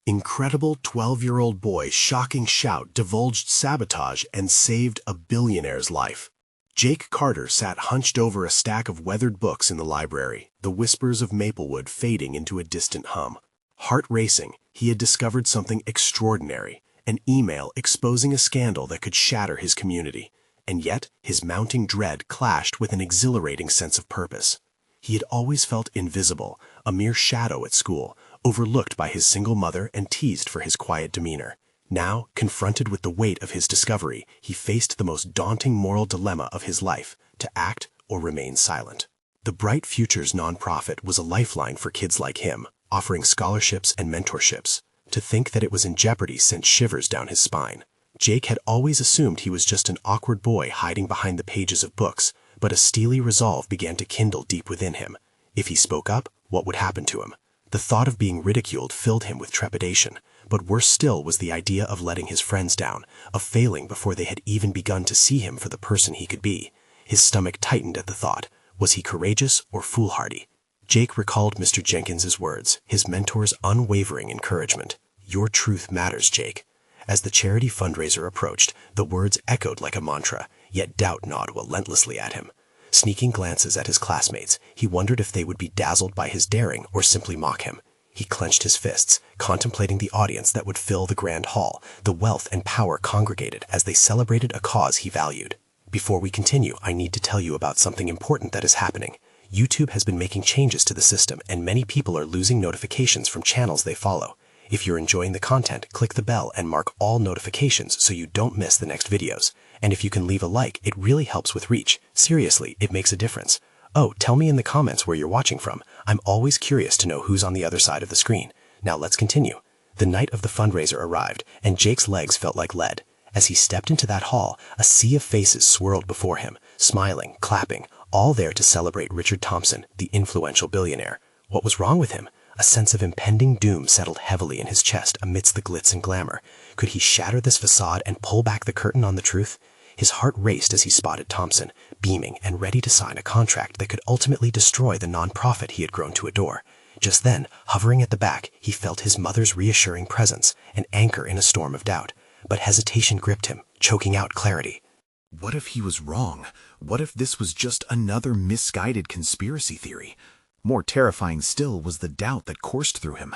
Incredible 12-year-old boy shocking shout divulged sabotage and saved a billionaire's life. Jake Carter sat hunched over a stack of weathered books in the library, the whispers of Maplewood fading into a distant hum. Heart racing, he had discovered something extraordinary, an email exposing a scandal that could shatter his community. And yet, his mounting dread clashed with an exhilarating sense of purpose. He had always felt invisible, a mere shadow at school, overlooked by his single mother and teased for his quiet demeanor. Now, confronted with the weight of his discovery, he faced the most daunting moral dilemma of his life, to act or remain silent. The Bright Futures nonprofit was a lifeline for kids like him, offering scholarships and mentorships. To think that it was in jeopardy sent shivers down his spine. Jake had always assumed he was just an awkward boy hiding behind the pages of books, but a steely resolve began to kindle deep within him. If he spoke up, what would happen to him? The thought of being ridiculed filled him with trepidation, but worse still was the idea of letting his friends down, of failing before they had even begun to see him for the person he could be. His stomach tightened at the thought. Was he courageous or foolhardy? Jake recalled Mr. Jenkins's words, his mentor's unwavering encouragement. "Your truth matters, Jake." As the charity fundraiser approached, the words echoed like a mantra, yet doubt gnawed relentlessly at him. Sneaking glances at his classmates, he wondered if they would be dazzled by his daring or simply mock him. He clenched his fists, contemplating the audience that would fill the grand hall, the wealth and power congregated as they celebrated a cause he valued. Before we continue, I need to tell you about something important that is happening. YouTube has been making changes to the system, and many people are losing notifications from channels they follow. If you're enjoying the content, click the bell and mark all notifications so you don't miss the next videos. And if you can leave a like, it really helps with reach. Seriously, it makes a difference. Oh, tell me in the comments where you're watching from. I'm always curious to know who's on the other side of the screen. Now let's continue. The night of the fundraiser arrived, and Jake's legs felt like lead. As he stepped into that hall, a sea of faces swirled before him, smiling, clapping, all there to celebrate Richard Thompson, the influential billionaire. What was wrong with him? A sense of impending doom settled heavily in his chest amidst the glitz and glamour. Could he shatter this facade and pull back the curtain on the truth? His heart raced as he spotted Thompson, beaming and ready to sign a contract that could ultimately destroy the nonprofit he had grown to adore. Just then, hovering at the back, he felt his mother's reassuring presence, an anchor in a storm of doubt. But hesitation gripped him, choking out clarity. What if he was wrong? What if this was just another misguided conspiracy theory? More terrifying still was the doubt that coursed through him.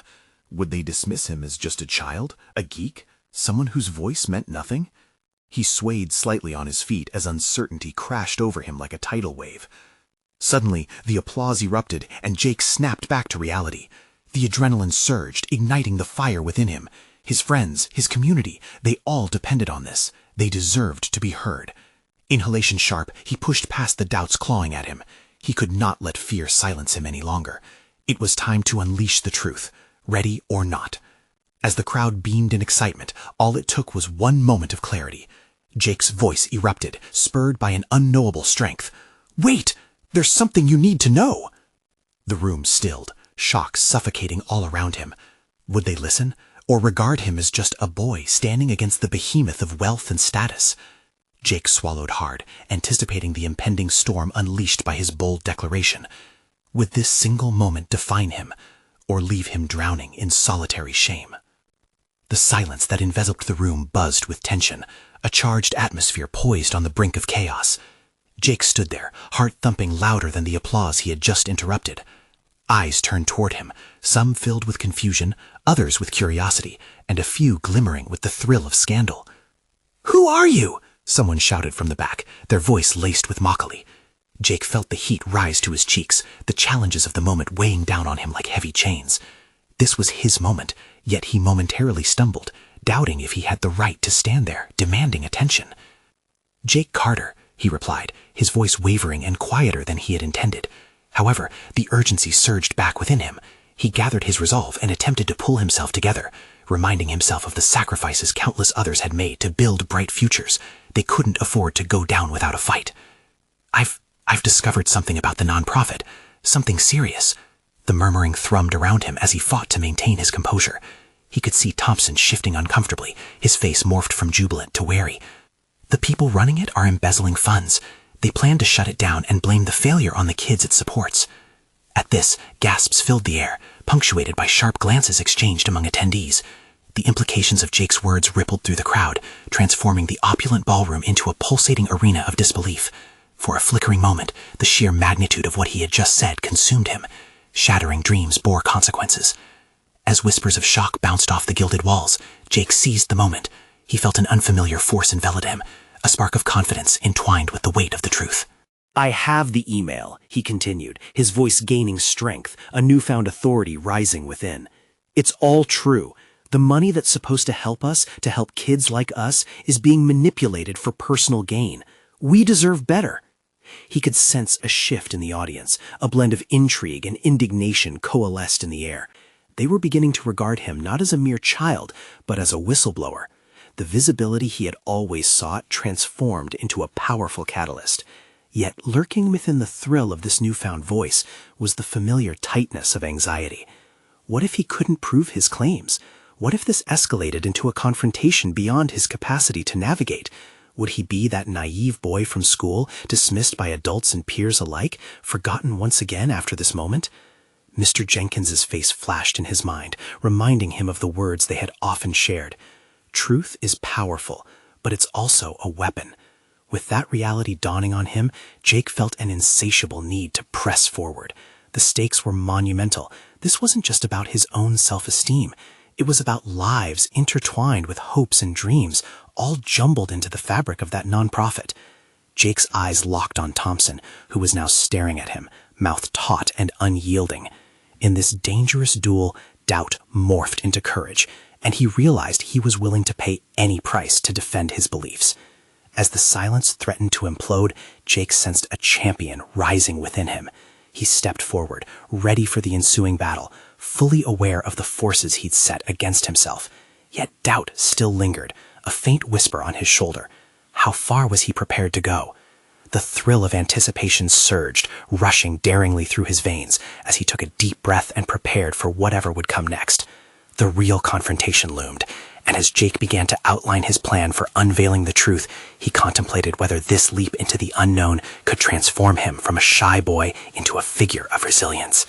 Would they dismiss him as just a child, a geek, someone whose voice meant nothing? He swayed slightly on his feet as uncertainty crashed over him like a tidal wave. Suddenly, the applause erupted, and Jake snapped back to reality. The adrenaline surged, igniting the fire within him. His friends, his community, they all depended on this. They deserved to be heard. Inhalation sharp, he pushed past the doubts clawing at him. He could not let fear silence him any longer. It was time to unleash the truth, ready or not. As the crowd beamed in excitement, all it took was one moment of clarity. Jake's voice erupted, spurred by an unknowable strength. "Wait! There's something you need to know!" The room stilled, shock suffocating all around him. Would they listen, or regard him as just a boy standing against the behemoth of wealth and status? Jake swallowed hard, anticipating the impending storm unleashed by his bold declaration. Would this single moment define him, or leave him drowning in solitary shame? The silence that enveloped the room buzzed with tension, a charged atmosphere poised on the brink of chaos. Jake stood there, heart thumping louder than the applause he had just interrupted. Eyes turned toward him, some filled with confusion, others with curiosity, and a few glimmering with the thrill of scandal. "Who are you?" someone shouted from the back, their voice laced with mockery. Jake felt the heat rise to his cheeks, the challenges of the moment weighing down on him like heavy chains. This was his moment, yet he momentarily stumbled, doubting if he had the right to stand there, demanding attention. "Jake Carter," he replied, his voice wavering and quieter than he had intended. However, the urgency surged back within him. He gathered his resolve and attempted to pull himself together, reminding himself of the sacrifices countless others had made to build bright futures. They couldn't afford to go down without a fight. I've discovered something about the nonprofit, something serious." The murmuring thrummed around him as he fought to maintain his composure. He could see Thompson shifting uncomfortably, his face morphed from jubilant to wary. "The people running it are embezzling funds. They plan to shut it down and blame the failure on the kids it supports." At this, gasps filled the air, punctuated by sharp glances exchanged among attendees. The implications of Jake's words rippled through the crowd, transforming the opulent ballroom into a pulsating arena of disbelief. For a flickering moment, the sheer magnitude of what he had just said consumed him. Shattering dreams bore consequences. As whispers of shock bounced off the gilded walls, Jake seized the moment. He felt an unfamiliar force envelop him, a spark of confidence entwined with the weight of the truth. "I have the email," he continued, his voice gaining strength, a newfound authority rising within. "It's all true. The money that's supposed to help us, to help kids like us, is being manipulated for personal gain. We deserve better." He could sense a shift in the audience. A blend of intrigue and indignation coalesced in the air. They were beginning to regard him not as a mere child, but as a whistleblower. The visibility he had always sought transformed into a powerful catalyst. Yet lurking within the thrill of this newfound voice was the familiar tightness of anxiety. What if he couldn't prove his claims? What if this escalated into a confrontation beyond his capacity to navigate? Would he be that naive boy from school, dismissed by adults and peers alike, forgotten once again after this moment? Mr. Jenkins's face flashed in his mind, reminding him of the words they had often shared. Truth is powerful, but it's also a weapon. With that reality dawning on him, Jake felt an insatiable need to press forward. The stakes were monumental. This wasn't just about his own self-esteem. It was about lives intertwined with hopes and dreams, all jumbled into the fabric of that nonprofit. Jake's eyes locked on Thompson, who was now staring at him, mouth taut and unyielding. In this dangerous duel, doubt morphed into courage, and he realized he was willing to pay any price to defend his beliefs. As the silence threatened to implode, Jake sensed a champion rising within him. He stepped forward, ready for the ensuing battle, fully aware of the forces he'd set against himself. Yet doubt still lingered, a faint whisper on his shoulder. How far was he prepared to go? The thrill of anticipation surged, rushing daringly through his veins as he took a deep breath and prepared for whatever would come next. The real confrontation loomed, and as Jake began to outline his plan for unveiling the truth, he contemplated whether this leap into the unknown could transform him from a shy boy into a figure of resilience.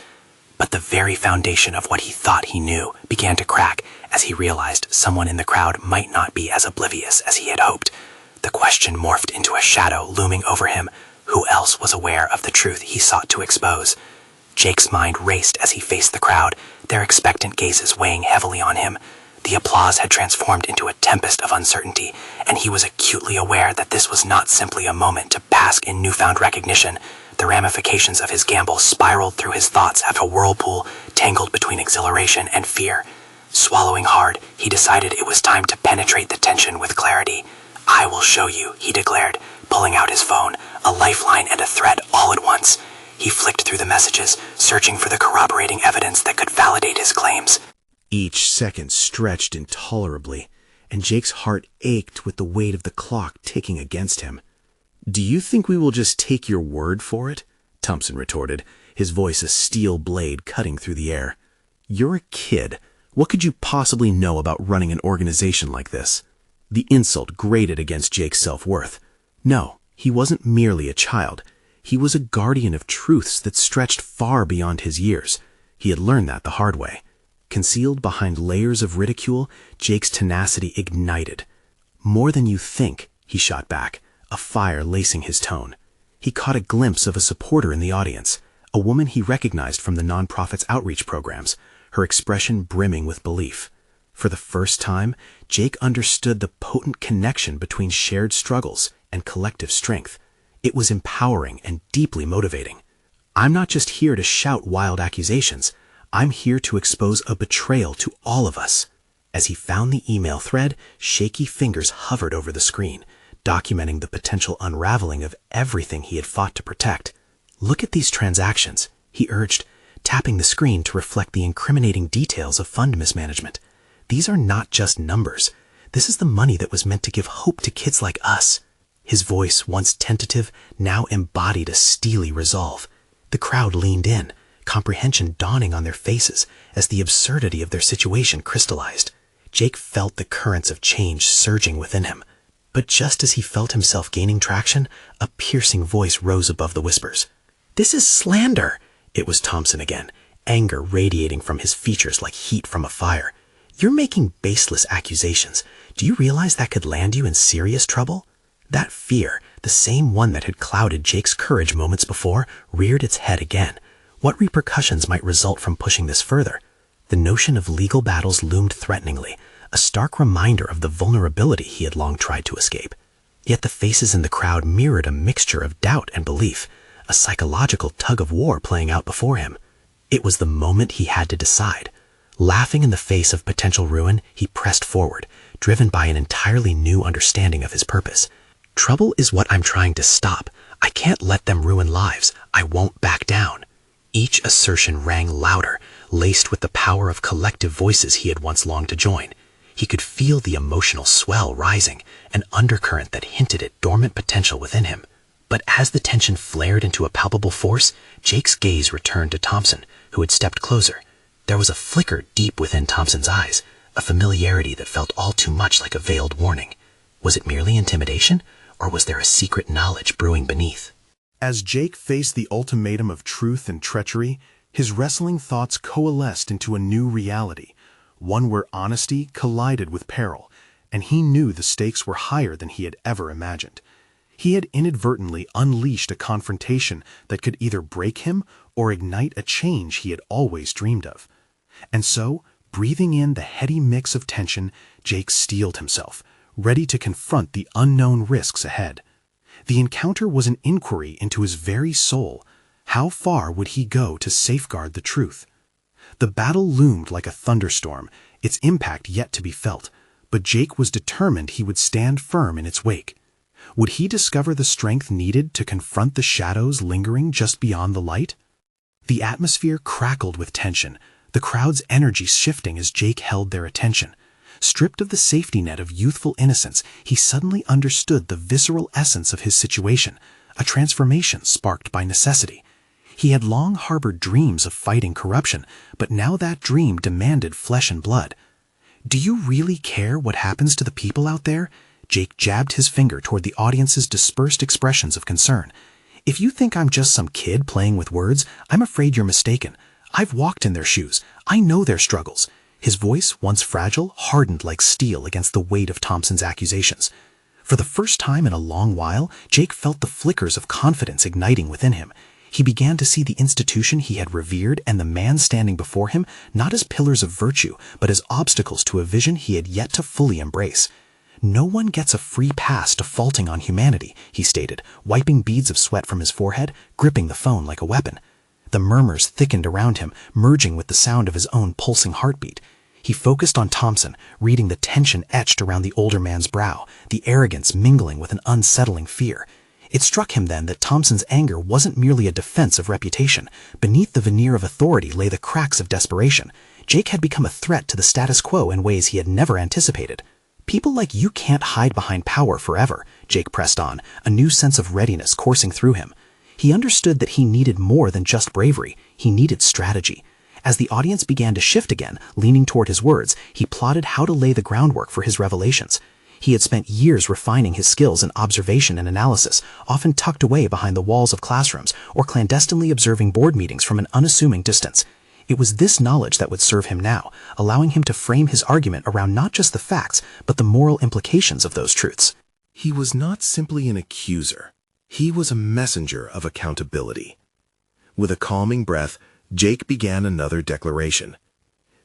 But the very foundation of what he thought he knew began to crack as he realized someone in the crowd might not be as oblivious as he had hoped. The question morphed into a shadow looming over him. Who else was aware of the truth he sought to expose? Jake's mind raced as he faced the crowd, their expectant gazes weighing heavily on him. The applause had transformed into a tempest of uncertainty, and he was acutely aware that this was not simply a moment to bask in newfound recognition. The ramifications of his gamble spiraled through his thoughts as a whirlpool, tangled between exhilaration and fear. Swallowing hard, he decided it was time to penetrate the tension with clarity. "I will show you," he declared, pulling out his phone, a lifeline and a threat all at once. He flicked through the messages, searching for the corroborating evidence that could validate his claims. Each second stretched intolerably, and Jake's heart ached with the weight of the clock ticking against him. "Do you think we will just take your word for it?" Thompson retorted, his voice a steel blade cutting through the air. "You're a kid. What could you possibly know about running an organization like this?" The insult grated against Jake's self-worth. No, he wasn't merely a child. He was a guardian of truths that stretched far beyond his years. He had learned that the hard way. Concealed behind layers of ridicule, Jake's tenacity ignited. "More than you think," he shot back, a fire lacing his tone. He caught a glimpse of a supporter in the audience, a woman he recognized from the nonprofit's outreach programs, her expression brimming with belief. For the first time, Jake understood the potent connection between shared struggles and collective strength. It was empowering and deeply motivating. "I'm not just here to shout wild accusations. I'm here to expose a betrayal to all of us." As he found the email thread, shaky fingers hovered over the screen, documenting the potential unraveling of everything he had fought to protect. "Look at these transactions," he urged, tapping the screen to reflect the incriminating details of fund mismanagement. "These are not just numbers. This is the money that was meant to give hope to kids like us." His voice, once tentative, now embodied a steely resolve. The crowd leaned in, comprehension dawning on their faces as the absurdity of their situation crystallized. Jake felt the currents of change surging within him. But just as he felt himself gaining traction, a piercing voice rose above the whispers. "This is slander!" It was Thompson again, anger radiating from his features like heat from a fire. You're making baseless accusations. Do you realize that could land you in serious trouble? That fear, the same one that had clouded Jake's courage moments before, reared its head again. What repercussions might result from pushing this further? The notion of legal battles loomed threateningly, a stark reminder of the vulnerability he had long tried to escape. Yet the faces in the crowd mirrored a mixture of doubt and belief, a psychological tug-of-war playing out before him. It was the moment he had to decide. Laughing in the face of potential ruin, he pressed forward, driven by an entirely new understanding of his purpose. Trouble is what I'm trying to stop. I can't let them ruin lives. I won't back down. Each assertion rang louder, laced with the power of collective voices he had once longed to join. He could feel the emotional swell rising, an undercurrent that hinted at dormant potential within him. But as the tension flared into a palpable force, Jake's gaze returned to Thompson, who had stepped closer. There was a flicker deep within Thompson's eyes, a familiarity that felt all too much like a veiled warning. Was it merely intimidation, or was there a secret knowledge brewing beneath? As Jake faced the ultimatum of truth and treachery, his wrestling thoughts coalesced into a new reality, one where honesty collided with peril, and he knew the stakes were higher than he had ever imagined. He had inadvertently unleashed a confrontation that could either break him or ignite a change he had always dreamed of. And so, breathing in the heady mix of tension, Jake steeled himself, ready to confront the unknown risks ahead. The encounter was an inquiry into his very soul. How far would he go to safeguard the truth? The battle loomed like a thunderstorm, its impact yet to be felt, but Jake was determined he would stand firm in its wake. Would he discover the strength needed to confront the shadows lingering just beyond the light? The atmosphere crackled with tension, the crowd's energy shifting as Jake held their attention. Stripped of the safety net of youthful innocence, he suddenly understood the visceral essence of his situation, a transformation sparked by necessity. He had long harbored dreams of fighting corruption, but now that dream demanded flesh and blood. Do you really care what happens to the people out there? Jake jabbed his finger toward the audience's dispersed expressions of concern. If you think I'm just some kid playing with words, I'm afraid you're mistaken. I've walked in their shoes. I know their struggles. His voice, once fragile, hardened like steel against the weight of Thompson's accusations. For the first time in a long while, Jake felt the flickers of confidence igniting within him. He began to see the institution he had revered and the man standing before him not as pillars of virtue, but as obstacles to a vision he had yet to fully embrace. No one gets a free pass defaulting on humanity, he stated, wiping beads of sweat from his forehead, gripping the phone like a weapon. The murmurs thickened around him, merging with the sound of his own pulsing heartbeat. He focused on Thompson, reading the tension etched around the older man's brow, the arrogance mingling with an unsettling fear. It struck him then that Thompson's anger wasn't merely a defense of reputation. Beneath the veneer of authority lay the cracks of desperation. Jake had become a threat to the status quo in ways he had never anticipated. People like you can't hide behind power forever, Jake pressed on, a new sense of readiness coursing through him. He understood that he needed more than just bravery. He needed strategy. As the audience began to shift again, leaning toward his words, he plotted how to lay the groundwork for his revelations. He had spent years refining his skills in observation and analysis, often tucked away behind the walls of classrooms or clandestinely observing board meetings from an unassuming distance. It was this knowledge that would serve him now, allowing him to frame his argument around not just the facts, but the moral implications of those truths. He was not simply an accuser. He was a messenger of accountability. With a calming breath, Jake began another declaration.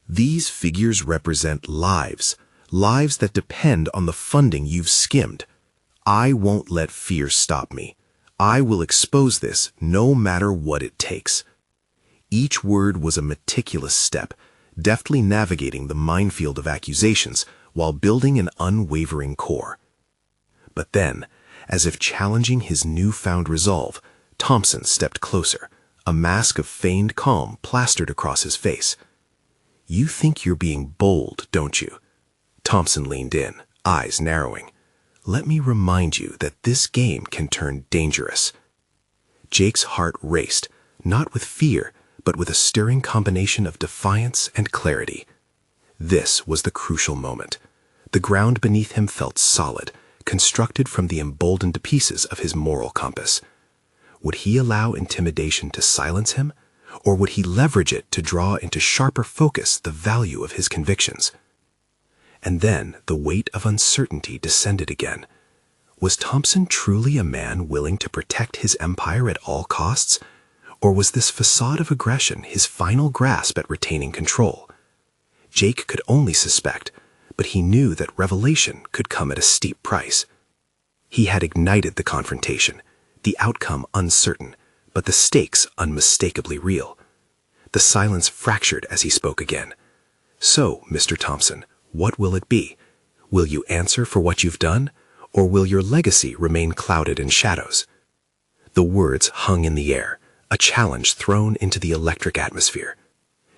These figures represent lives that depend on the funding you've skimmed. I won't let fear stop me. I will expose this no matter what it takes. Each word was a meticulous step, deftly navigating the minefield of accusations while building an unwavering core. But then, as if challenging his newfound resolve, Thompson stepped closer, a mask of feigned calm plastered across his face. You think you're being bold, don't you? Thompson leaned in, eyes narrowing. Let me remind you that this game can turn dangerous. Jake's heart raced, not with fear, but with a stirring combination of defiance and clarity. This was the crucial moment. The ground beneath him felt solid, constructed from the emboldened pieces of his moral compass. Would he allow intimidation to silence him, or would he leverage it to draw into sharper focus the value of his convictions? And then the weight of uncertainty descended again. Was Thompson truly a man willing to protect his empire at all costs? Or was this facade of aggression his final grasp at retaining control? Jake could only suspect, but he knew that revelation could come at a steep price. He had ignited the confrontation, the outcome uncertain, but the stakes unmistakably real. The silence fractured as he spoke again. So, Mr. Thompson, what will it be? Will you answer for what you've done, or will your legacy remain clouded in shadows? The words hung in the air, a challenge thrown into the electric atmosphere.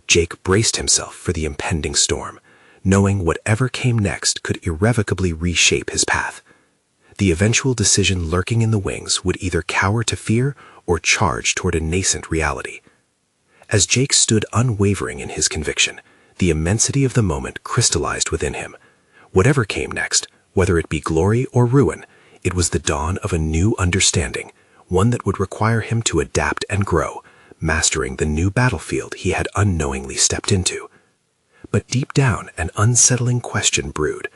Jake braced himself for the impending storm, knowing whatever came next could irrevocably reshape his path. The eventual decision lurking in the wings would either cower to fear or charge toward a nascent reality. As Jake stood unwavering in his conviction, the immensity of the moment crystallized within him. Whatever came next, whether it be glory or ruin, it was the dawn of a new understanding, one that would require him to adapt and grow, mastering the new battlefield he had unknowingly stepped into. But deep down, an unsettling question brewed.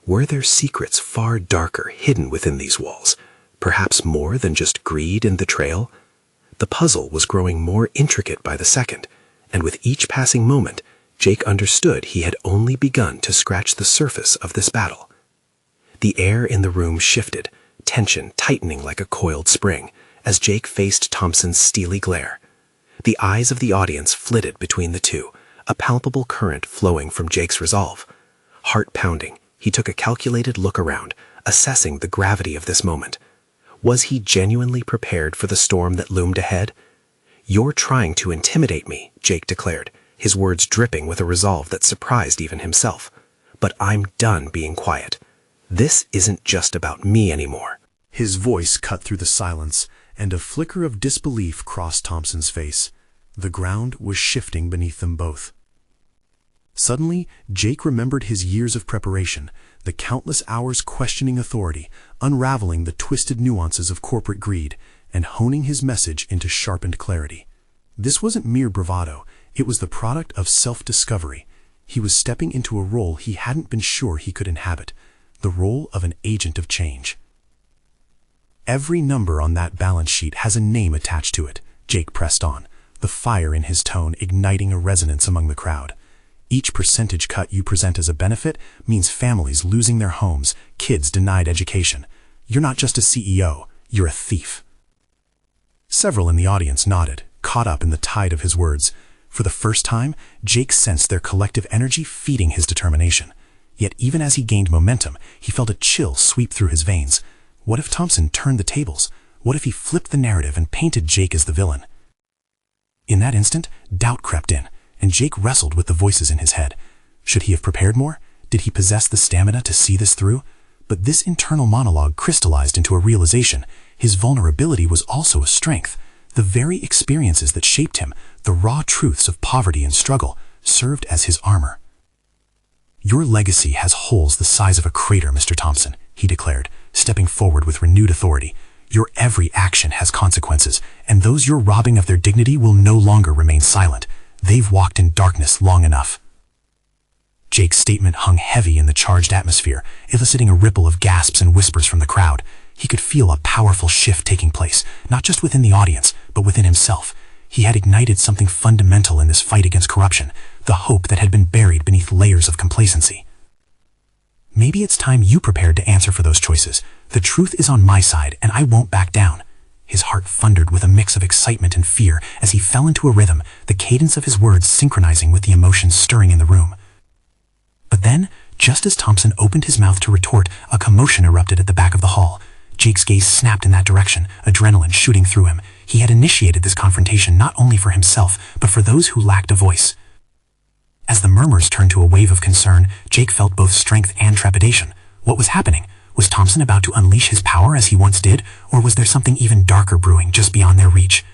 Were there secrets far darker hidden within these walls, perhaps more than just greed and betrayal? The puzzle was growing more intricate by the second, and with each passing moment, Jake understood he had only begun to scratch the surface of this battle. The air in the room shifted, tension tightening like a coiled spring, as Jake faced Thompson's steely glare. The eyes of the audience flitted between the two, a palpable current flowing from Jake's resolve. Heart pounding, he took a calculated look around, assessing the gravity of this moment. Was he genuinely prepared for the storm that loomed ahead? "You're trying to intimidate me," Jake declared, his words dripping with a resolve that surprised even himself. "But I'm done being quiet. This isn't just about me anymore." His voice cut through the silence, and a flicker of disbelief crossed Thompson's face. The ground was shifting beneath them both. Suddenly, Jake remembered his years of preparation, the countless hours questioning authority, unraveling the twisted nuances of corporate greed, and honing his message into sharpened clarity. This wasn't mere bravado, it was the product of self-discovery. He was stepping into a role he hadn't been sure he could inhabit, the role of an agent of change. "Every number on that balance sheet has a name attached to it," Jake pressed on, the fire in his tone igniting a resonance among the crowd. "Each percentage cut you present as a benefit means families losing their homes, kids denied education. You're not just a CEO, you're a thief." Several in the audience nodded, caught up in the tide of his words. For the first time, Jake sensed their collective energy feeding his determination. Yet even as he gained momentum, he felt a chill sweep through his veins. What if Thompson turned the tables? What if he flipped the narrative and painted Jake as the villain? In that instant, doubt crept in, and Jake wrestled with the voices in his head. Should he have prepared more? Did he possess the stamina to see this through? But this internal monologue crystallized into a realization. His vulnerability was also a strength. The very experiences that shaped him, the raw truths of poverty and struggle, served as his armor. "Your legacy has holes the size of a crater, Mr. Thompson," he declared, stepping forward with renewed authority. "Your every action has consequences, and those you're robbing of their dignity will no longer remain silent. They've walked in darkness long enough." Jake's statement hung heavy in the charged atmosphere, eliciting a ripple of gasps and whispers from the crowd. He could feel a powerful shift taking place, not just within the audience, but within himself. He had ignited something fundamental in this fight against corruption, the hope that had been buried beneath layers of complacency. "Maybe it's time you prepared to answer for those choices. The truth is on my side, and I won't back down." His heart thundered with a mix of excitement and fear as he fell into a rhythm, the cadence of his words synchronizing with the emotions stirring in the room. But then, just as Thompson opened his mouth to retort, a commotion erupted at the back of the hall. Jake's gaze snapped in that direction, adrenaline shooting through him. He had initiated this confrontation not only for himself, but for those who lacked a voice. As the murmurs turned to a wave of concern, Jake felt both strength and trepidation. What was happening? Was Thompson about to unleash his power as he once did, or was there something even darker brewing just beyond their reach?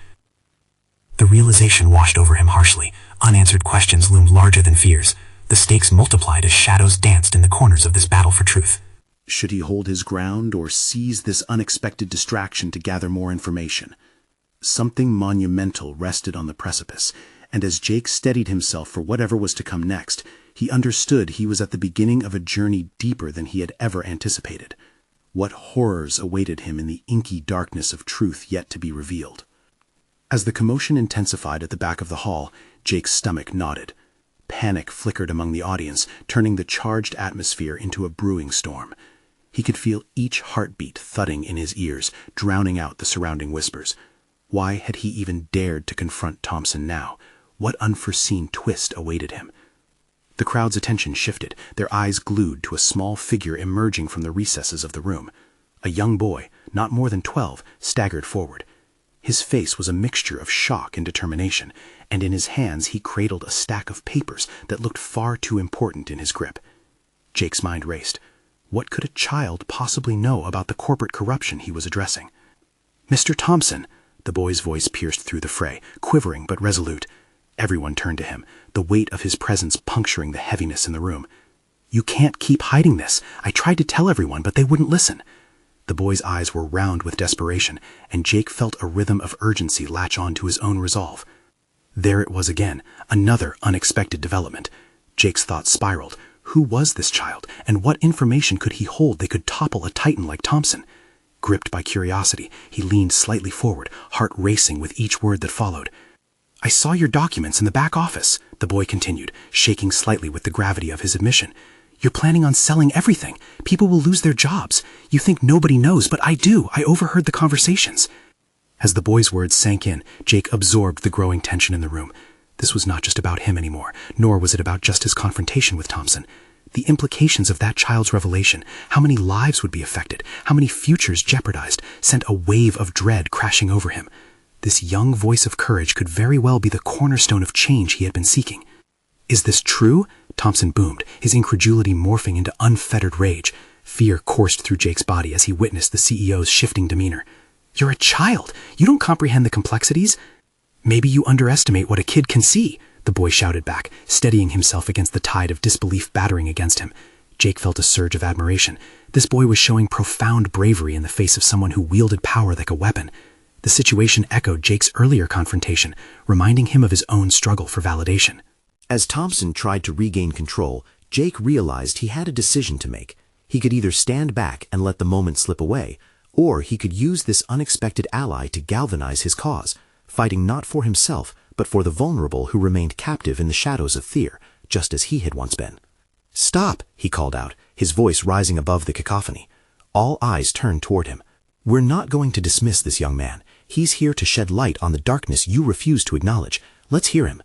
The realization washed over him harshly. Unanswered questions loomed larger than fears. The stakes multiplied as shadows danced in the corners of this battle for truth. Should he hold his ground or seize this unexpected distraction to gather more information? Something monumental rested on the precipice, and as Jake steadied himself for whatever was to come next, he understood he was at the beginning of a journey deeper than he had ever anticipated. What horrors awaited him in the inky darkness of truth yet to be revealed? As the commotion intensified at the back of the hall, Jake's stomach knotted. Panic flickered among the audience, turning the charged atmosphere into a brewing storm. He could feel each heartbeat thudding in his ears, drowning out the surrounding whispers. Why had he even dared to confront Thompson now? What unforeseen twist awaited him? The crowd's attention shifted, their eyes glued to a small figure emerging from the recesses of the room. A young boy, not more than 12, staggered forward. His face was a mixture of shock and determination, and in his hands he cradled a stack of papers that looked far too important in his grip. Jake's mind raced. What could a child possibly know about the corporate corruption he was addressing? "Mr. Thompson," the boy's voice pierced through the fray, quivering but resolute. Everyone turned to him, the weight of his presence puncturing the heaviness in the room. "You can't keep hiding this. I tried to tell everyone, but they wouldn't listen." The boy's eyes were round with desperation, and Jake felt a rhythm of urgency latch on to his own resolve. There it was again, another unexpected development. Jake's thoughts spiraled. Who was this child, and what information could he hold that could topple a titan like Thompson? Gripped by curiosity, he leaned slightly forward, heart racing with each word that followed. "I saw your documents in the back office," the boy continued, shaking slightly with the gravity of his admission. "You're planning on selling everything. People will lose their jobs. You think nobody knows, but I do. I overheard the conversations." As the boy's words sank in, Jake absorbed the growing tension in the room. This was not just about him anymore, nor was it about just his confrontation with Thompson. The implications of that child's revelation, how many lives would be affected, how many futures jeopardized, sent a wave of dread crashing over him. This young voice of courage could very well be the cornerstone of change he had been seeking. "Is this true?" Thompson boomed, his incredulity morphing into unfettered rage. Fear coursed through Jake's body as he witnessed the CEO's shifting demeanor. "You're a child. You don't comprehend the complexities." "Maybe you underestimate what a kid can see," the boy shouted back, steadying himself against the tide of disbelief battering against him. Jake felt a surge of admiration. This boy was showing profound bravery in the face of someone who wielded power like a weapon. The situation echoed Jake's earlier confrontation, reminding him of his own struggle for validation. As Thompson tried to regain control, Jake realized he had a decision to make. He could either stand back and let the moment slip away, or he could use this unexpected ally to galvanize his cause, fighting not for himself, but for the vulnerable who remained captive in the shadows of fear, just as he had once been. "Stop," he called out, his voice rising above the cacophony. All eyes turned toward him. "We're not going to dismiss this young man. He's here to shed light on the darkness you refuse to acknowledge. Let's hear him."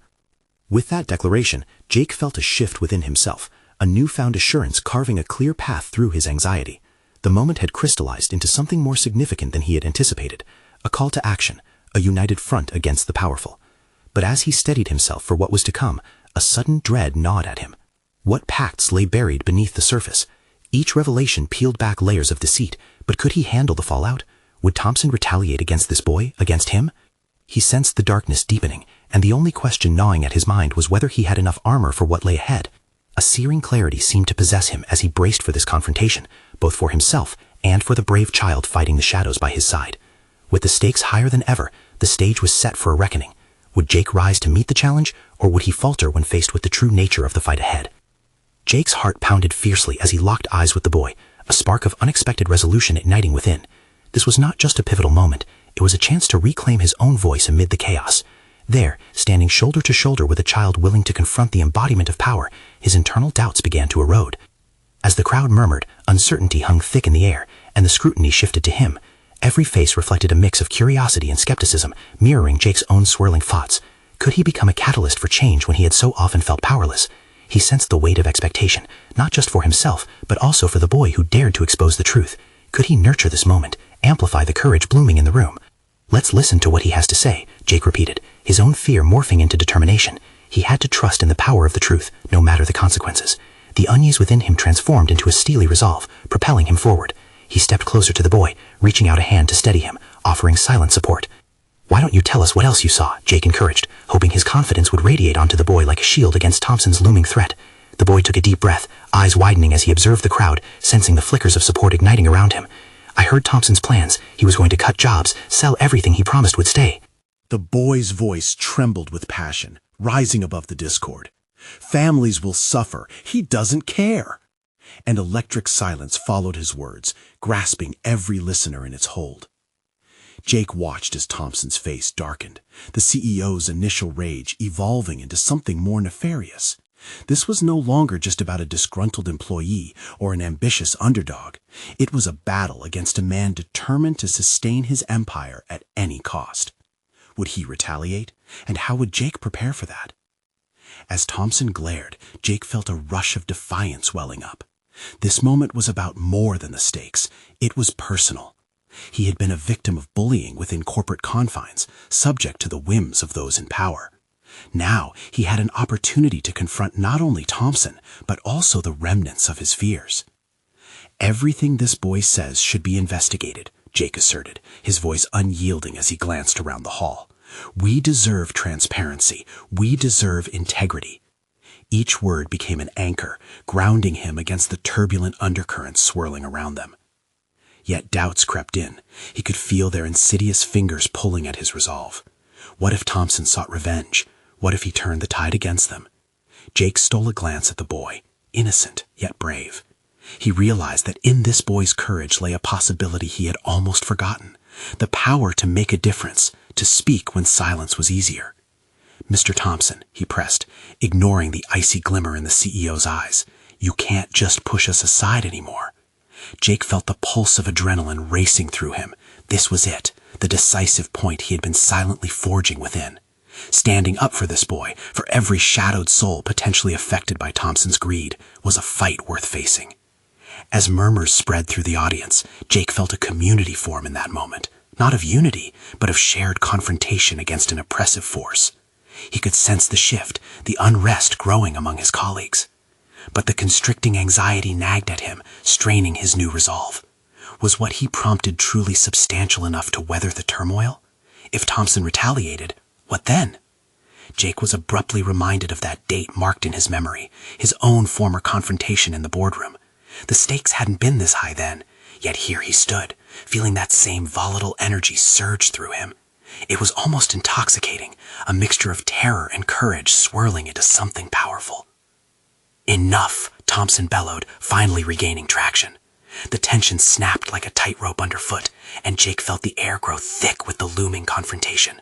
With that declaration, Jake felt a shift within himself, a newfound assurance carving a clear path through his anxiety. The moment had crystallized into something more significant than he had anticipated, a call to action, a united front against the powerful. But as he steadied himself for what was to come, a sudden dread gnawed at him. What pacts lay buried beneath the surface? Each revelation peeled back layers of deceit, but could he handle the fallout? Would Thompson retaliate against this boy, against him? He sensed the darkness deepening, and the only question gnawing at his mind was whether he had enough armor for what lay ahead. A searing clarity seemed to possess him as he braced for this confrontation, both for himself and for the brave child fighting the shadows by his side. With the stakes higher than ever, the stage was set for a reckoning. Would Jake rise to meet the challenge, or would he falter when faced with the true nature of the fight ahead? Jake's heart pounded fiercely as he locked eyes with the boy, a spark of unexpected resolution igniting within. This was not just a pivotal moment, it was a chance to reclaim his own voice amid the chaos. There, standing shoulder to shoulder with a child willing to confront the embodiment of power, his internal doubts began to erode. As the crowd murmured, uncertainty hung thick in the air, and the scrutiny shifted to him. Every face reflected a mix of curiosity and skepticism, mirroring Jake's own swirling thoughts. Could he become a catalyst for change when he had so often felt powerless? He sensed the weight of expectation, not just for himself, but also for the boy who dared to expose the truth. Could he nurture this moment, amplify the courage blooming in the room? "Let's listen to what he has to say," Jake repeated, his own fear morphing into determination. He had to trust in the power of the truth, no matter the consequences. The unease within him transformed into a steely resolve, propelling him forward. He stepped closer to the boy, reaching out a hand to steady him, offering silent support. "Why don't you tell us what else you saw?" Jake encouraged, hoping his confidence would radiate onto the boy like a shield against Thompson's looming threat. The boy took a deep breath, eyes widening as he observed the crowd, sensing the flickers of support igniting around him. "I heard Thompson's plans. He was going to cut jobs, sell everything he promised would stay." The boy's voice trembled with passion, rising above the discord. Families will suffer. He doesn't care. And electric silence followed his words, grasping every listener in its hold. Jake watched as Thompson's face darkened, the CEO's initial rage evolving into something more nefarious. This was no longer just about a disgruntled employee or an ambitious underdog. It was a battle against a man determined to sustain his empire at any cost. Would he retaliate? And how would Jake prepare for that? As Thompson glared, Jake felt a rush of defiance welling up. This moment was about more than the stakes. It was personal. He had been a victim of bullying within corporate confines, subject to the whims of those in power. Now he had an opportunity to confront not only Thompson, but also the remnants of his fears. Everything this boy says should be investigated, Jake asserted, his voice unyielding as he glanced around the hall. We deserve transparency. We deserve integrity. Each word became an anchor, grounding him against the turbulent undercurrents swirling around them. Yet doubts crept in. He could feel their insidious fingers pulling at his resolve. What if Thompson sought revenge? What if he turned the tide against them? Jake stole a glance at the boy, innocent yet brave. He realized that in this boy's courage lay a possibility he had almost forgotten, the power to make a difference, to speak when silence was easier. Mr. Thompson, he pressed, ignoring the icy glimmer in the CEO's eyes, you can't just push us aside anymore. Jake felt the pulse of adrenaline racing through him. This was it, the decisive point he had been silently forging within. Standing up for this boy, for every shadowed soul potentially affected by Thompson's greed, was a fight worth facing. As murmurs spread through the audience, Jake felt a community form in that moment, not of unity, but of shared confrontation against an oppressive force. He could sense the shift, the unrest growing among his colleagues. But the constricting anxiety nagged at him, straining his new resolve. Was what he prompted truly substantial enough to weather the turmoil? If Thompson retaliated, what then? Jake was abruptly reminded of that date marked in his memory, his own former confrontation in the boardroom. The stakes hadn't been this high then, yet here he stood, feeling that same volatile energy surge through him. It was almost intoxicating, a mixture of terror and courage swirling into something powerful. Enough, Thompson bellowed, finally regaining traction. The tension snapped like a tightrope underfoot, and Jake felt the air grow thick with the looming confrontation.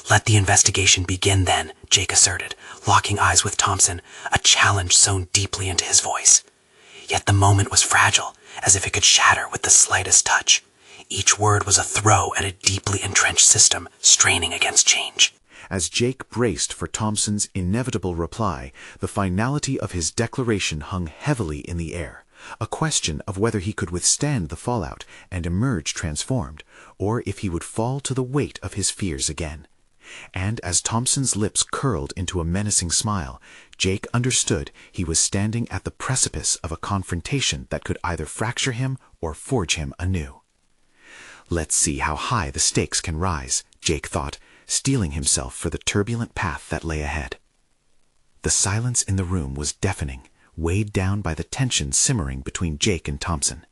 Let the investigation begin then, Jake asserted, locking eyes with Thompson, a challenge sewn deeply into his voice. Yet the moment was fragile, as if it could shatter with the slightest touch. Each word was a throw at a deeply entrenched system, straining against change. As Jake braced for Thompson's inevitable reply, the finality of his declaration hung heavily in the air, a question of whether he could withstand the fallout and emerge transformed, or if he would fall to the weight of his fears again. And as Thompson's lips curled into a menacing smile, Jake understood he was standing at the precipice of a confrontation that could either fracture him or forge him anew. Let's see how high the stakes can rise, Jake thought, steeling himself for the turbulent path that lay ahead. The silence in the room was deafening, weighed down by the tension simmering between Jake and Thompson.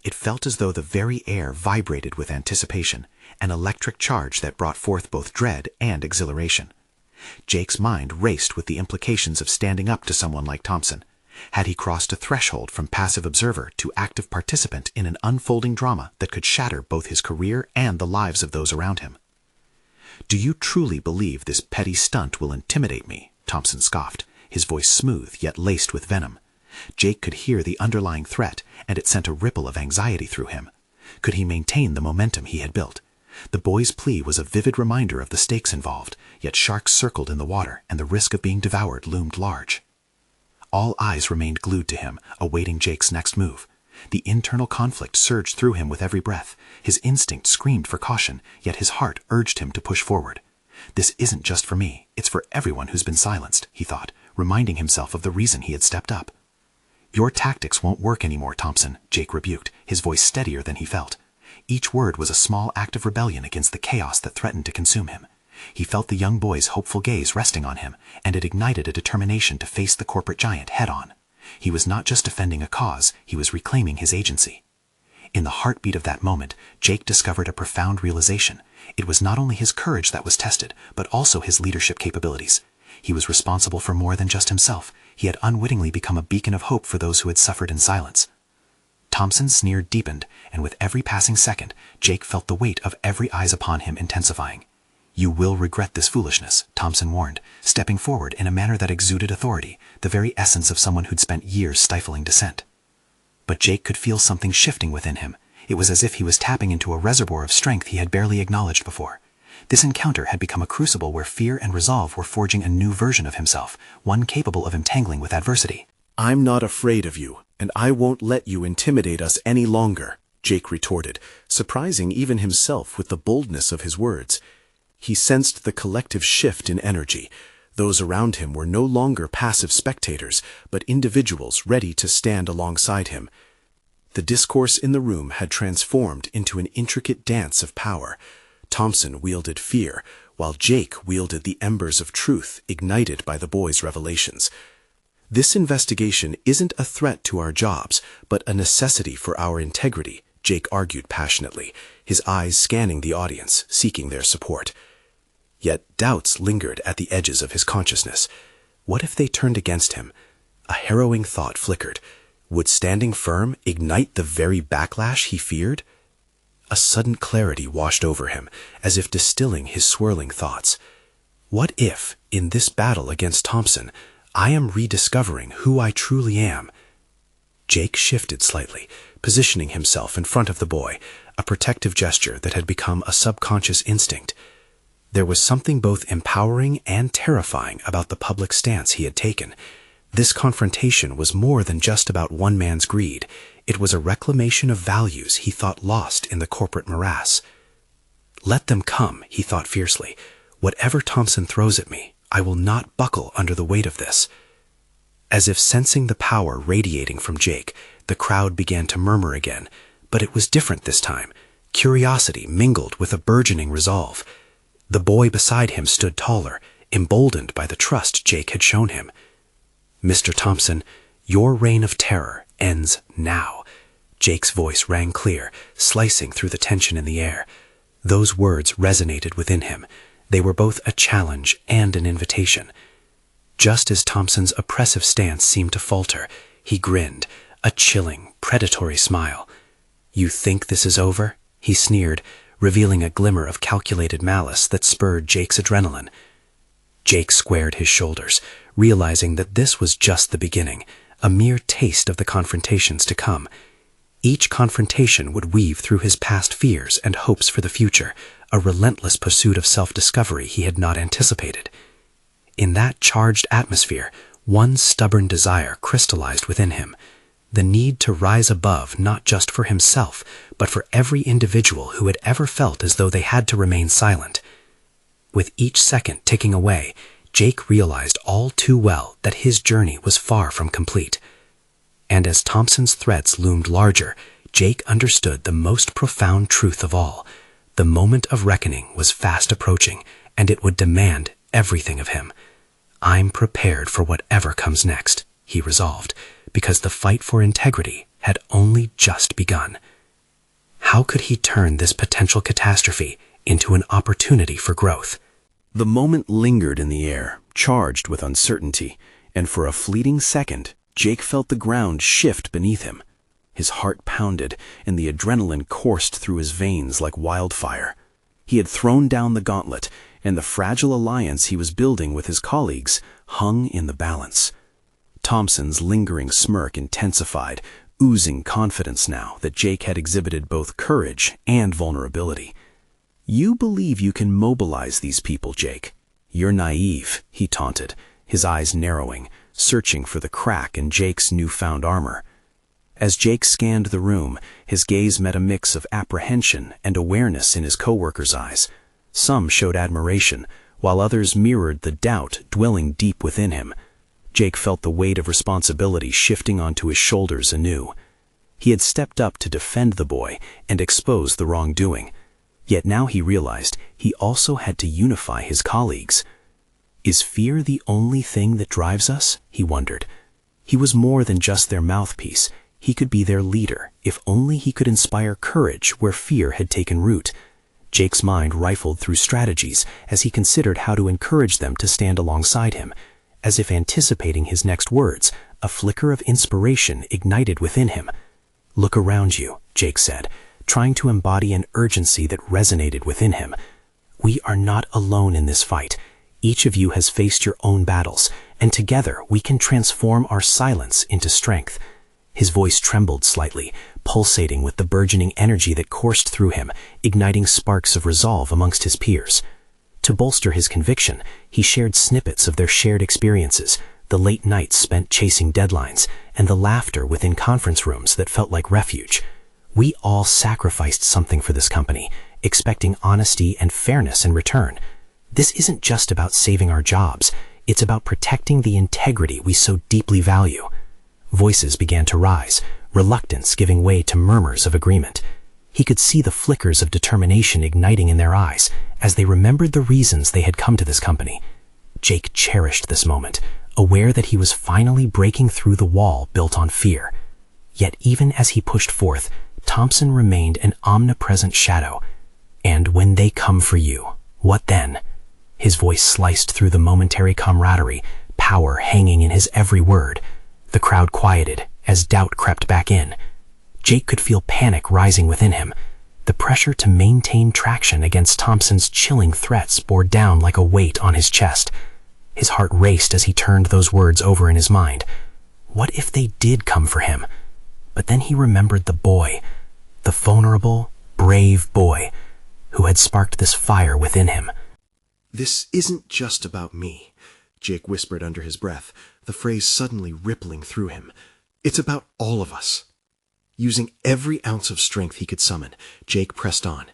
It felt as though the very air vibrated with anticipation, an electric charge that brought forth both dread and exhilaration. Jake's mind raced with the implications of standing up to someone like Thompson. Had he crossed a threshold from passive observer to active participant in an unfolding drama that could shatter both his career and the lives of those around him? Do you truly believe this petty stunt will intimidate me? Thompson scoffed, his voice smooth yet laced with venom. Jake could hear the underlying threat, and it sent a ripple of anxiety through him. Could he maintain the momentum he had built? The boy's plea was a vivid reminder of the stakes involved, yet sharks circled in the water, and the risk of being devoured loomed large. All eyes remained glued to him, awaiting Jake's next move. The internal conflict surged through him with every breath. His instinct screamed for caution, yet his heart urged him to push forward. This isn't just for me, it's for everyone who's been silenced, he thought, reminding himself of the reason he had stepped up. Your tactics won't work anymore, Thompson, Jake rebuked, his voice steadier than he felt. Each word was a small act of rebellion against the chaos that threatened to consume him. He felt the young boy's hopeful gaze resting on him, and it ignited a determination to face the corporate giant head-on. He was not just defending a cause, he was reclaiming his agency. In the heartbeat of that moment, Jake discovered a profound realization. It was not only his courage that was tested, but also his leadership capabilities. He was responsible for more than just himself. He had unwittingly become a beacon of hope for those who had suffered in silence. Thompson's sneer deepened, and with every passing second, Jake felt the weight of every eyes upon him intensifying. "You will regret this foolishness," Thompson warned, stepping forward in a manner that exuded authority, the very essence of someone who'd spent years stifling dissent. But Jake could feel something shifting within him. It was as if he was tapping into a reservoir of strength he had barely acknowledged before. This encounter had become a crucible where fear and resolve were forging a new version of himself, one capable of entangling with adversity. "I'm not afraid of you, and I won't let you intimidate us any longer," Jake retorted, surprising even himself with the boldness of his words. He sensed the collective shift in energy. Those around him were no longer passive spectators, but individuals ready to stand alongside him. The discourse in the room had transformed into an intricate dance of power. Thompson wielded fear, while Jake wielded the embers of truth ignited by the boy's revelations. "This investigation isn't a threat to our jobs, but a necessity for our integrity," Jake argued passionately, his eyes scanning the audience, seeking their support. Yet doubts lingered at the edges of his consciousness. What if they turned against him? A harrowing thought flickered. Would standing firm ignite the very backlash he feared? A sudden clarity washed over him, as if distilling his swirling thoughts. What if, in this battle against Thompson, I am rediscovering who I truly am? Jake shifted slightly, positioning himself in front of the boy, a protective gesture that had become a subconscious instinct. There was something both empowering and terrifying about the public stance he had taken. This confrontation was more than just about one man's greed. It was a reclamation of values he thought lost in the corporate morass. "Let them come," he thought fiercely. "Whatever Thompson throws at me, I will not buckle under the weight of this." As if sensing the power radiating from Jake, the crowd began to murmur again, but it was different this time. Curiosity mingled with a burgeoning resolve. The boy beside him stood taller, emboldened by the trust Jake had shown him. "Mr. Thompson, your reign of terror ends now." Jake's voice rang clear, slicing through the tension in the air. Those words resonated within him. They were both a challenge and an invitation. Just as Thompson's oppressive stance seemed to falter, he grinned, a chilling, predatory smile. "You think this is over?" he sneered, revealing a glimmer of calculated malice that spurred Jake's adrenaline. Jake squared his shoulders, realizing that this was just the beginning, a mere taste of the confrontations to come. Each confrontation would weave through his past fears and hopes for the future, a relentless pursuit of self-discovery he had not anticipated. In that charged atmosphere, one stubborn desire crystallized within him, the need to rise above not just for himself, but for every individual who had ever felt as though they had to remain silent. With each second ticking away, Jake realized all too well that his journey was far from complete. And as Thompson's threats loomed larger, Jake understood the most profound truth of all. The moment of reckoning was fast approaching, and it would demand everything of him. "I'm prepared for whatever comes next," he resolved, because the fight for integrity had only just begun. How could he turn this potential catastrophe into an opportunity for growth? The moment lingered in the air, charged with uncertainty, and for a fleeting second, Jake felt the ground shift beneath him. His heart pounded, and the adrenaline coursed through his veins like wildfire. He had thrown down the gauntlet, and the fragile alliance he was building with his colleagues hung in the balance. Thompson's lingering smirk intensified, oozing confidence now that Jake had exhibited both courage and vulnerability. "You believe you can mobilize these people, Jake. You're naive," he taunted, his eyes narrowing, searching for the crack in Jake's newfound armor. As Jake scanned the room, his gaze met a mix of apprehension and awareness in his coworkers' eyes. Some showed admiration, while others mirrored the doubt dwelling deep within him. Jake felt the weight of responsibility shifting onto his shoulders anew. He had stepped up to defend the boy and expose the wrongdoing. Yet now he realized he also had to unify his colleagues. Is fear the only thing that drives us? He wondered. He was more than just their mouthpiece. He could be their leader, if only he could inspire courage where fear had taken root. Jake's mind rifled through strategies as he considered how to encourage them to stand alongside him. As if anticipating his next words, a flicker of inspiration ignited within him. "Look around you," Jake said, trying to embody an urgency that resonated within him. "We are not alone in this fight. Each of you has faced your own battles, and together we can transform our silence into strength." His voice trembled slightly, pulsating with the burgeoning energy that coursed through him, igniting sparks of resolve amongst his peers. To bolster his conviction, he shared snippets of their shared experiences, the late nights spent chasing deadlines, and the laughter within conference rooms that felt like refuge. "We all sacrificed something for this company, expecting honesty and fairness in return. This isn't just about saving our jobs, it's about protecting the integrity we so deeply value." Voices began to rise, reluctance giving way to murmurs of agreement. He could see the flickers of determination igniting in their eyes as they remembered the reasons they had come to this company. Jake cherished this moment, aware that he was finally breaking through the wall built on fear. Yet even as he pushed forth, Thompson remained an omnipresent shadow. "And when they come for you, what then?" His voice sliced through the momentary camaraderie, power hanging in his every word. The crowd quieted as doubt crept back in. Jake could feel panic rising within him. The pressure to maintain traction against Thompson's chilling threats bore down like a weight on his chest. His heart raced as he turned those words over in his mind. What if they did come for him? But then he remembered the boy, the vulnerable, brave boy, who had sparked this fire within him. "This isn't just about me," Jake whispered under his breath, the phrase suddenly rippling through him. "It's about all of us." Using every ounce of strength he could summon, Jake pressed on.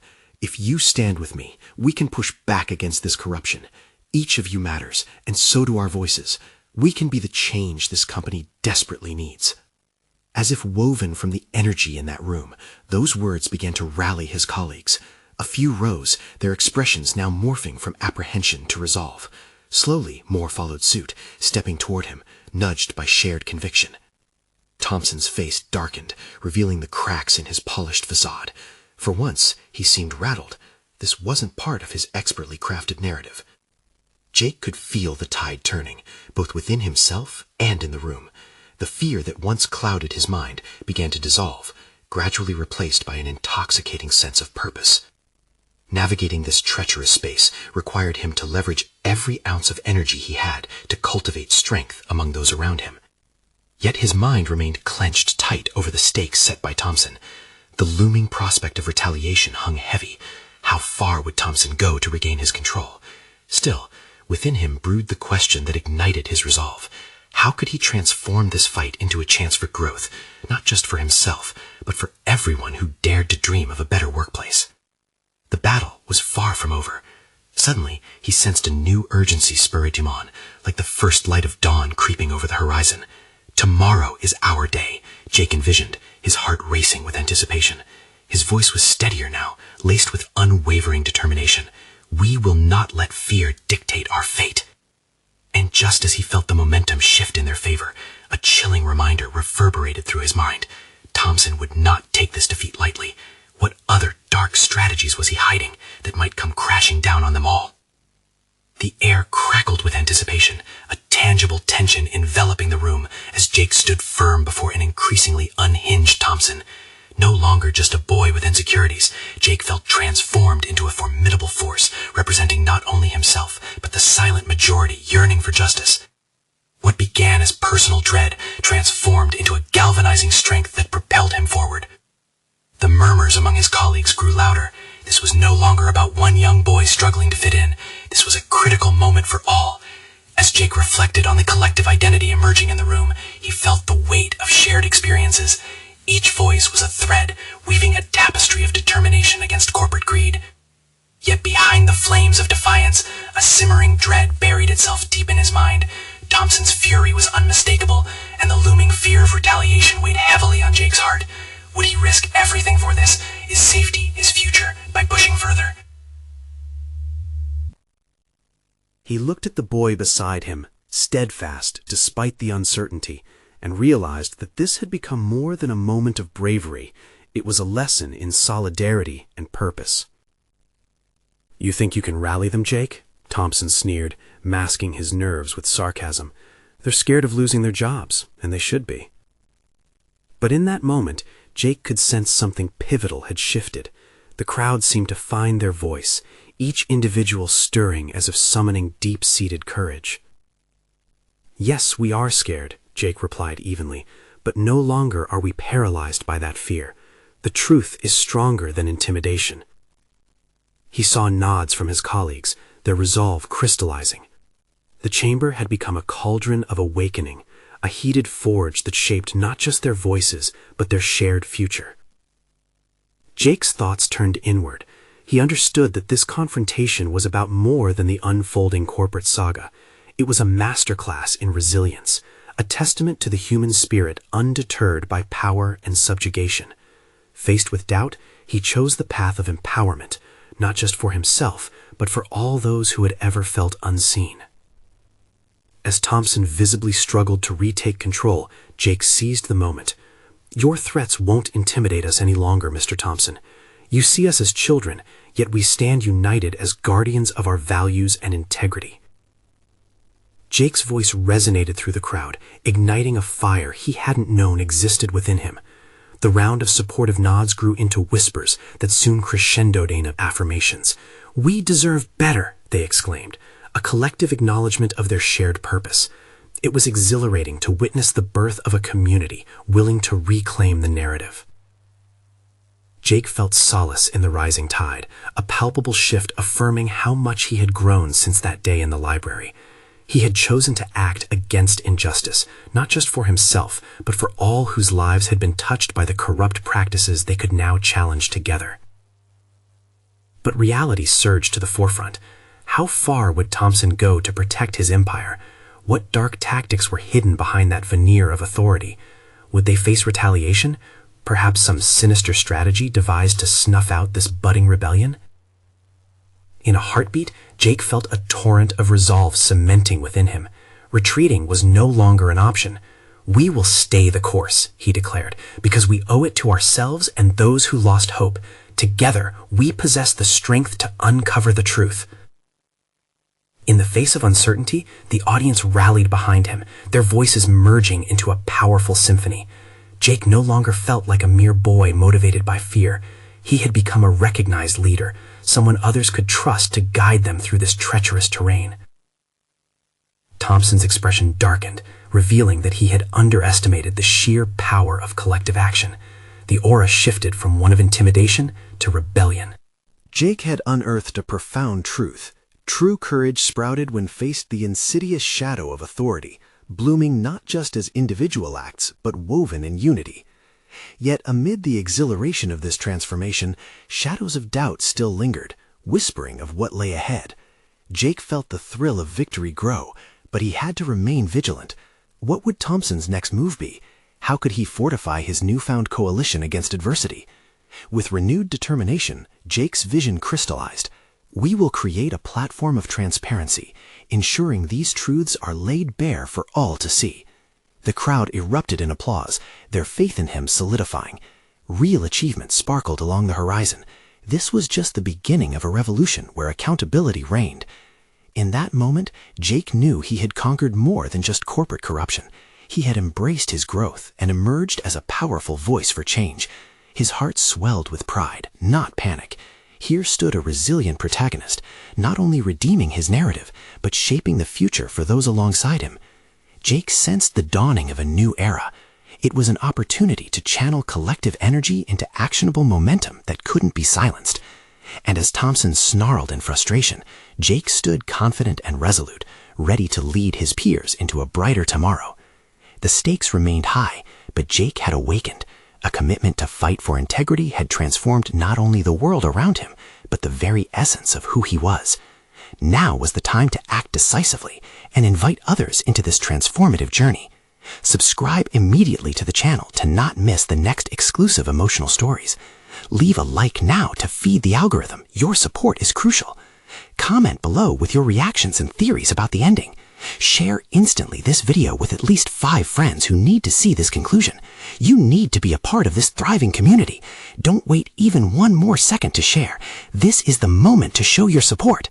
"If you stand with me, we can push back against this corruption. Each of you matters, and so do our voices. We can be the change this company desperately needs." As if woven from the energy in that room, those words began to rally his colleagues. A few rose, their expressions now morphing from apprehension to resolve. Slowly, more followed suit, stepping toward him, nudged by shared conviction. Thompson's face darkened, revealing the cracks in his polished facade. For once, he seemed rattled. This wasn't part of his expertly crafted narrative. Jake could feel the tide turning, both within himself and in the room. The fear that once clouded his mind began to dissolve, gradually replaced by an intoxicating sense of purpose. Navigating this treacherous space required him to leverage every ounce of energy he had to cultivate strength among those around him. Yet his mind remained clenched tight over the stakes set by Thompson. The looming prospect of retaliation hung heavy. How far would Thompson go to regain his control? Still, within him brewed the question that ignited his resolve. How could he transform this fight into a chance for growth, not just for himself, but for everyone who dared to dream of a better workplace? The battle was far from over. Suddenly, he sensed a new urgency spurring him on, like the first light of dawn creeping over the horizon. Tomorrow is our day, Jake envisioned, his heart racing with anticipation. His voice was steadier now, laced with unwavering determination. "We will not let fear dictate our fate." And just as he felt the momentum shift in their favor, a chilling reminder reverberated through his mind. Thompson would not take this defeat lightly. What other dark strategies was he hiding that might come crashing down on them all? The air crackled with anticipation, a tangible tension enveloping the room as Jake stood firm before an increasingly unhinged Thompson. No longer just a boy with insecurities, Jake felt transformed into a formidable force, representing not only himself, but the silent majority yearning for justice. What began as personal dread transformed into a galvanizing strength that propelled him forward. The murmurs among his colleagues grew louder. This was no longer about one young boy struggling to fit in. This was a critical moment for all. As Jake reflected on the collective identity emerging in the room, he felt the weight of shared experiences. Each voice was a thread, weaving a tapestry of determination against corporate greed. Yet behind the flames of defiance, a simmering dread buried itself deep in his mind. Thompson's fury was unmistakable, and the looming fear of retaliation weighed heavily on Jake's heart. Would he risk everything for this? His safety, his future, by pushing further? He looked at the boy beside him, steadfast despite the uncertainty, and realized that this had become more than a moment of bravery. It was a lesson in solidarity and purpose. You think you can rally them, Jake? Thompson sneered, masking his nerves with sarcasm. They're scared of losing their jobs, and they should be. But in that moment, Jake could sense something pivotal had shifted. The crowd seemed to find their voice, each individual stirring as if summoning deep-seated courage. Yes, we are scared, Jake replied evenly, but no longer are we paralyzed by that fear. The truth is stronger than intimidation. He saw nods from his colleagues, their resolve crystallizing. The chamber had become a cauldron of awakening, a heated forge that shaped not just their voices, but their shared future. Jake's thoughts turned inward. He understood that this confrontation was about more than the unfolding corporate saga. It was a masterclass in resilience, a testament to the human spirit undeterred by power and subjugation. Faced with doubt, he chose the path of empowerment, not just for himself, but for all those who had ever felt unseen. As Thompson visibly struggled to retake control, Jake seized the moment. Your threats won't intimidate us any longer, Mr. Thompson. You see us as children, yet we stand united as guardians of our values and integrity. Jake's voice resonated through the crowd, igniting a fire he hadn't known existed within him. The round of supportive nods grew into whispers that soon crescendoed in affirmations. We deserve better, they exclaimed, a collective acknowledgement of their shared purpose. It was exhilarating to witness the birth of a community willing to reclaim the narrative. Jake felt solace in the rising tide, a palpable shift affirming how much he had grown since that day in the library. He had chosen to act against injustice, not just for himself, but for all whose lives had been touched by the corrupt practices they could now challenge together. But reality surged to the forefront. How far would Thompson go to protect his empire? What dark tactics were hidden behind that veneer of authority? Would they face retaliation? Perhaps some sinister strategy devised to snuff out this budding rebellion? In a heartbeat, Jake felt a torrent of resolve cementing within him. Retreating was no longer an option. We will stay the course, he declared, because we owe it to ourselves and those who lost hope. Together, we possess the strength to uncover the truth. In the face of uncertainty, the audience rallied behind him, their voices merging into a powerful symphony. Jake no longer felt like a mere boy motivated by fear. He had become a recognized leader, someone others could trust to guide them through this treacherous terrain. Thompson's expression darkened, revealing that he had underestimated the sheer power of collective action. The aura shifted from one of intimidation to rebellion. Jake had unearthed a profound truth. True courage sprouted when faced the insidious shadow of authority, blooming not just as individual acts, but woven in unity. Yet amid the exhilaration of this transformation, shadows of doubt still lingered, whispering of what lay ahead. Jake felt the thrill of victory grow, but he had to remain vigilant. What would Thompson's next move be? How could he fortify his newfound coalition against adversity? With renewed determination, Jake's vision crystallized. We will create a platform of transparency, ensuring these truths are laid bare for all to see. The crowd erupted in applause, their faith in him solidifying. Real achievement sparkled along the horizon. This was just the beginning of a revolution where accountability reigned. In that moment, Jake knew he had conquered more than just corporate corruption. He had embraced his growth and emerged as a powerful voice for change. His heart swelled with pride, not panic. Here stood a resilient protagonist, not only redeeming his narrative, but shaping the future for those alongside him. Jake sensed the dawning of a new era. It was an opportunity to channel collective energy into actionable momentum that couldn't be silenced. And as Thompson snarled in frustration, Jake stood confident and resolute, ready to lead his peers into a brighter tomorrow. The stakes remained high, but Jake had awakened. A commitment to fight for integrity had transformed not only the world around him, but the very essence of who he was. Now was the time to act decisively and invite others into this transformative journey. Subscribe immediately to the channel to not miss the next exclusive emotional stories. Leave a like now to feed the algorithm. Your support is crucial. Comment below with your reactions and theories about the ending. Share instantly this video with at least 5 friends who need to see this conclusion. You need to be a part of this thriving community. Don't wait even one more second to share. This is the moment to show your support.